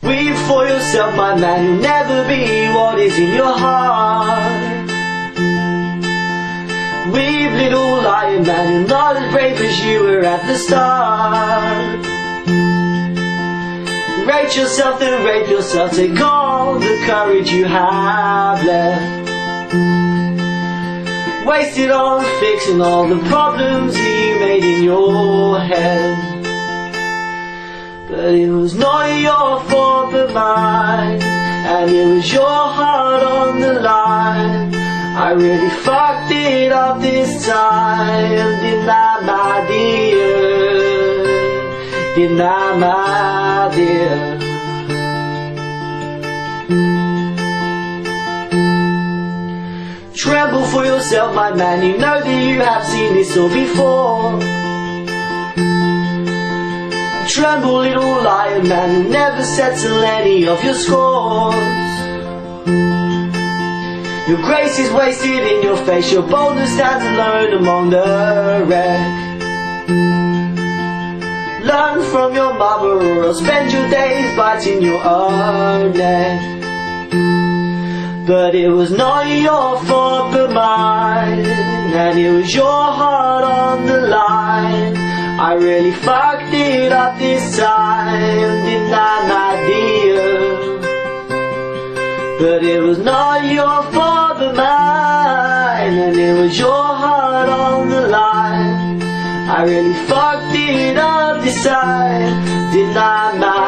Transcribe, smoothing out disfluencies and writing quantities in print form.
Weep for yourself, my man, you'll never be what is in your heart. Weep, little lion man, you're not as brave as you were at the start. Rate yourself, then rape yourself, take all the courage you have left. Waste it on fixing all the problems you made in your head. But it was not your fault but mine, and it was your heart on the line. I really fucked it up this time, didn't I, my dear? Didn't I, my dear? Tremble for yourself, my man, you know that you have seen this all before. Tremble, little lion man, you'll never settle any of your scores. Your grace is wasted in your face, your boldness stands alone among the wreck. Learn from your mother or else spend your days biting your own neck. But it was not your fault but mine, and it was your heart on the line. I really fucked it up this time, didn't I, my dear? But it was not your fault but mine, and it was your heart on the line. I really fucked it up this time, didn't I, my